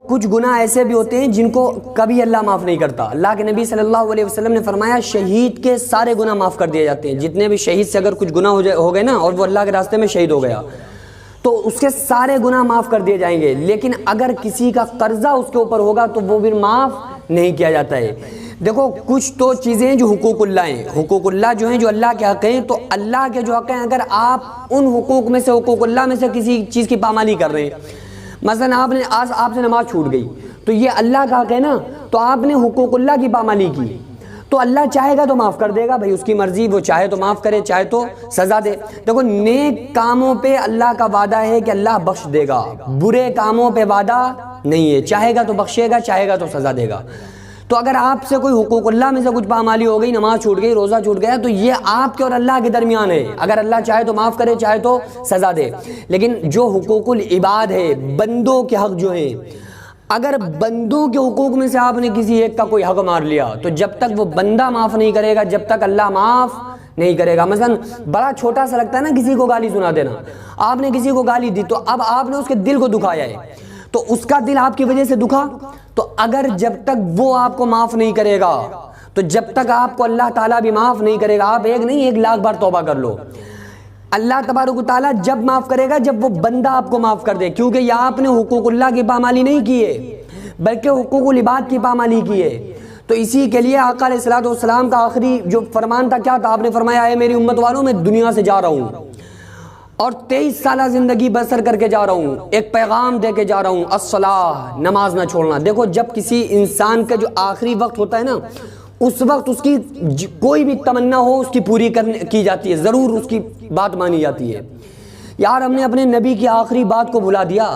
کچھ گناہ ایسے بھی ہوتے ہیں جن کو کبھی اللہ معاف نہیں کرتا. اللہ کے نبی صلی اللہ علیہ وسلم نے فرمایا شہید کے سارے گناہ معاف کر دیے جاتے ہیں. جتنے بھی شہید سے اگر کچھ گناہ ہو گئے نا اور وہ اللہ کے راستے میں شہید ہو گیا تو اس کے سارے گناہ معاف کر دیے جائیں گے. لیکن اگر کسی کا قرضہ اس کے اوپر ہوگا تو وہ بھی معاف نہیں کیا جاتا ہے. دیکھو کچھ تو چیزیں جو حقوق اللہ ہیں, حقوق اللہ جو ہیں جو اللہ کے حق ہیں, تو اللہ کے جو حق ہیں اگر آپ ان حقوق میں سے, حقوق اللہ میں سے کسی چیز کی پامالی کر رہے ہیں, مثلا آپ سے نماز چھوٹ گئی تو یہ اللہ کا حق ہے نا, تو آپ نے حقوق اللہ کی پامالی کی تو اللہ چاہے گا تو معاف کر دے گا. بھائی اس کی مرضی, وہ چاہے تو معاف کرے, چاہے تو سزا دے. دیکھو نیک کاموں پہ اللہ کا وعدہ ہے کہ اللہ بخش دے گا, برے کاموں پہ وعدہ نہیں ہے. چاہے گا تو بخشے گا, چاہے گا تو سزا دے گا. تو اگر آپ سے کوئی حقوق اللہ میں سے کچھ پامالی ہو گئی, نماز چھوٹ گئی, روزہ چھوٹ گیا, تو یہ آپ کے اور اللہ کے درمیان ہے. اگر اللہ چاہے تو معاف کرے, چاہے تو سزا دے. لیکن جو حقوق العباد ہے, بندوں کے حق جو ہیں, اگر بندوں کے حقوق میں سے آپ نے کسی ایک کا کوئی حق مار لیا تو جب تک وہ بندہ معاف نہیں کرے گا, جب تک اللہ معاف نہیں کرے گا. مثلا بڑا چھوٹا سا لگتا ہے نا کسی کو گالی سنا دینا. آپ نے کسی کو گالی دی تو اب آپ نے اس کے دل کو دکھایا ہے, تو اس کا دل آپ کی وجہ سے دکھا, تو اگر جب تک وہ آپ کو معاف نہیں کرے گا تو جب تک آپ کو اللہ تعالیٰ بھی معاف نہیں کرے گا. آپ ایک نہیں 1,00,000 بار توبہ کر لو, اللہ تبارک و تعالیٰ جب معاف کرے گا جب وہ بندہ آپ کو معاف کر دے, کیونکہ یہ آپ نے حقوق اللہ کی پامالی نہیں کی ہے بلکہ حقوق العباد کی پامالی کی ہے. تو اسی کے لیے آقا علیہ الصلوۃ والسلام کا آخری جو فرمان تھا کیا تھا؟ آپ نے فرمایا اے میری امت والوں, میں دنیا سے جا رہا ہوں اور 23 سالہ زندگی بسر کر کے جا رہا ہوں, ایک پیغام دے کے جا رہا ہوں, الصلاۃ, نماز نہ چھوڑنا. دیکھو جب کسی انسان کا جو آخری وقت ہوتا ہے نا, اس وقت اس کی کوئی بھی تمنا ہو اس کی پوری کی جاتی ہے, ضرور اس کی بات مانی جاتی ہے. یار ہم نے اپنے نبی کی آخری بات کو بھلا دیا.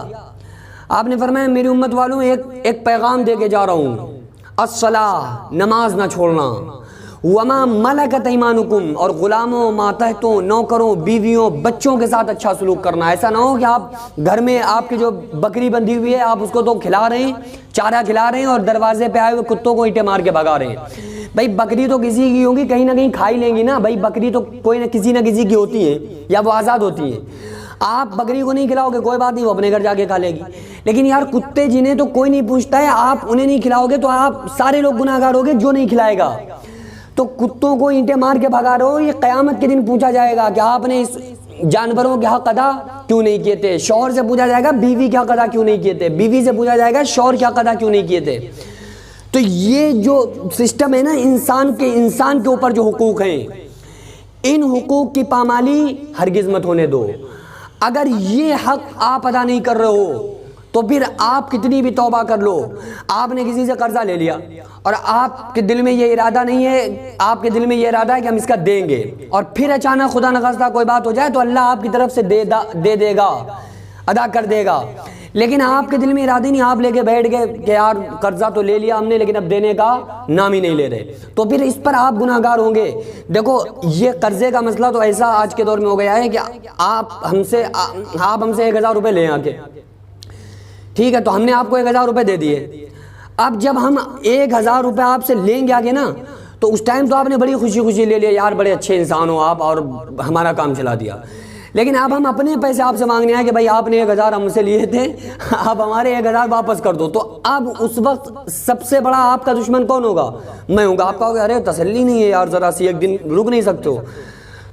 آپ نے فرمایا میری امت والوں ایک پیغام دے کے جا رہا ہوں, الصلاۃ, نماز نہ چھوڑنا, وما ملکت ایمانکم, اور غلاموں, ماتحتوں, نوکروں, بیویوں, بچوں کے ساتھ اچھا سلوک کرنا. ایسا نہ ہو کہ آپ گھر میں آپ کی جو بکری بندھی ہوئی ہے آپ اس کو تو کھلا رہے ہیں, چارہ کھلا رہے ہیں, اور دروازے پہ آئے ہوئے کتوں کو اینٹیں مار کے بھگا رہے ہیں. بھائی بکری تو کسی کی ہوگی, کہیں نہ کہیں کھائی لیں گی نا. بھائی بکری تو کوئی نہ کسی کی ہوتی ہے یا وہ آزاد ہوتی ہے. آپ بکری کو نہیں کھلاؤ گے کوئی بات نہیں, وہ اپنے گھر جا کے کھا لے گی. لیکن یار کتے جنہیں تو کوئی نہیں پوچھتا ہے, آپ انہیں نہیں کھلاؤ گے تو آپ سارے لوگ گناہ گار ہوگے جو نہیں کھلائے گا. تو کتوں کو اینٹیں مار کے بھگا رہے ہو, یہ قیامت کے دن پوچھا جائے گا کہ آپ نے اس جانوروں کے حق ادا کیوں نہیں کیے تھے. شوہر سے پوچھا جائے گا بیوی کے حق ادا کیوں نہیں کیے تھے, بیوی سے پوچھا جائے گا شوہر کے حق ادا کیوں نہیں کیے تھے. تو یہ جو سسٹم ہے نا انسان کے اوپر جو حقوق ہیں, ان حقوق کی پامالی ہرگز مت ہونے دو. اگر یہ حق آپ ادا نہیں کر رہے ہو تو پھر آپ کتنی بھی توبہ کر لو, آپ نے کسی سے قرضہ لے لیا اور آپ کے دل میں یہ ارادہ نہیں ہے, آپ کے دل میں یہ ارادہ ہے کہ ہم اس کا دیں گے, اور پھر اچانک خدا نخواستہ کوئی بات ہو جائے تو اللہ آپ کی طرف سے دے دے گا, ادا کر دے گا. لیکن آپ کے دل میں ارادہ نہیں, آپ لے کے بیٹھ گئے کہ یار قرضہ تو لے لیا ہم نے لیکن اب دینے کا نام ہی نہیں لے رہے, تو پھر اس پر آپ گناہ گار ہوں گے. دیکھو یہ قرضے کا مسئلہ تو ایسا آج کے دور میں ہو گیا ہے کہ آپ ہم سے 1,000 روپے لیں آ کے, ٹھیک ہے, تو ہم نے آپ کو 1,000 روپے دے دیے. اب جب ہم 1,000 روپے آپ سے لیں گے آگے نا, تو اس ٹائم تو آپ نے بڑی خوشی لے لیا, یار بڑے اچھے انسان ہو آپ اور ہمارا کام چلا دیا. لیکن اب ہم اپنے پیسے آپ سے مانگنے آئے کہ بھائی آپ نے 1,000 ہم سے لیے تھے, اب ہمارے 1,000 واپس کر دو. تو اب اس وقت سب سے بڑا آپ کا دشمن کون ہوگا؟ میں ہوں گا. آپ کہو گے ارے تسلی نہیں ہے یار, ذرا سی ایک دن رک نہیں سکتے ہو,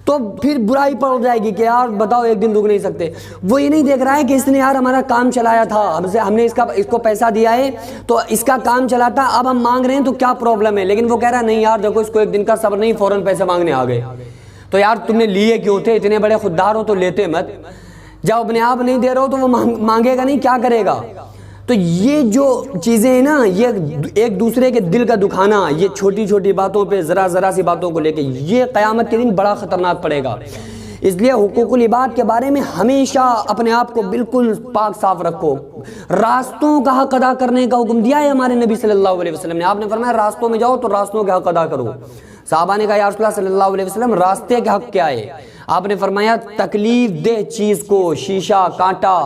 تو پھر برائی پڑ جائے گی کہ یار بتاؤ ایک دن رک نہیں سکتے. وہ یہ نہیں دیکھ رہا ہے کہ اس نے یار ہمارا کام چلایا تھا, ہم نے اس کو پیسہ دیا ہے تو اس کا کام چلاتا, اب ہم مانگ رہے ہیں تو کیا پرابلم ہے. لیکن وہ کہہ رہا ہے نہیں یار دیکھو اس کو ایک دن کا صبر نہیں, فوراً پیسے مانگنے آ گئے. تو یار تم نے لیے کیوں تھے, اتنے بڑے خوددار ہو تو لیتے مت. جب اپنے آپ نہیں دے رہے ہو تو وہ مانگے گا نہیں, کیا کرے گا. تو یہ جو چیزیں ہیں نا, یہ ایک دوسرے کے دل کا دکھانا, یہ چھوٹی چھوٹی باتوں پہ ذرا سی باتوں کو لے کے, یہ قیامت کے دن بڑا خطرناک پڑے گا. اس لیے حقوق العباد کے بارے میں ہمیشہ اپنے آپ کو بالکل پاک صاف رکھو. راستوں کا حق ادا کرنے کا حکم دیا ہے ہمارے نبی صلی اللہ علیہ وسلم نے. آپ نے فرمایا راستوں میں جاؤ تو راستوں کے حق ادا کرو. صحابہ نے کہا یا رسول اللہ صلی اللہ علیہ وسلم راستے کے حق کیا ہے؟ آپ نے فرمایا تکلیف دہ چیز کو, شیشہ, کانٹا,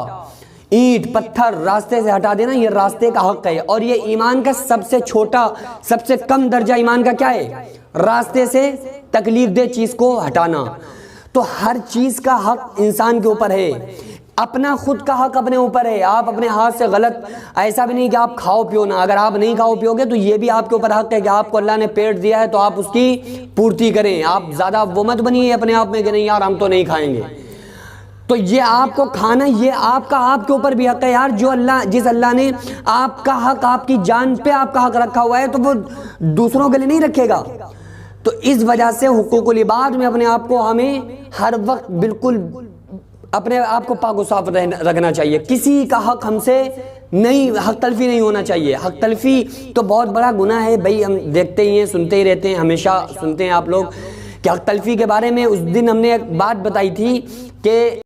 اینٹ, پتھر راستے سے ہٹا دینا, یہ راستے کا حق ہے. اور یہ ایمان کا سب سے چھوٹا, سب سے کم درجہ ایمان کا کیا ہے؟ راستے سے تکلیف دہ چیز کو ہٹانا. تو ہر چیز کا حق انسان کے اوپر ہے. اپنا خود کا حق اپنے اوپر ہے، آپ اپنے ہاتھ سے غلط، ایسا بھی نہیں کہ آپ کھاؤ پیو نہ، اگر آپ نہیں کھاؤ پیو گے تو یہ بھی آپ کے اوپر حق ہے کہ آپ کو اللہ نے پیٹ دیا ہے تو آپ اس کی پورتی کریں، آپ زیادہ وہ مت بنیے اپنے آپ میں کہ نہیں یار ہم تو نہیں کھائیں گے۔ تو یہ آپ کو کھانا، یہ آپ کا آپ کے اوپر بھی حق ہے یار، جس اللہ نے آپ کا حق، آپ کی جان پہ آپ کا حق رکھا ہوا ہے تو وہ دوسروں کے لیے نہیں رکھے گا۔ تو اس وجہ سے حقوق العباد میں اپنے آپ کو ہمیں ہر وقت بالکل اپنے آپ کو پاک و صاف رکھنا چاہیے، کسی کا حق ہم سے نہیں، حق تلفی نہیں ہونا چاہیے۔ حق تلفی تو بہت بڑا گناہ ہے بھائی، ہم دیکھتے ہی ہیں، سنتے ہی رہتے ہیں، ہمیشہ سنتے ہیں آپ لوگ کہ حق تلفی کے بارے میں اس دن ہم نے ایک بات بتائی تھی کہ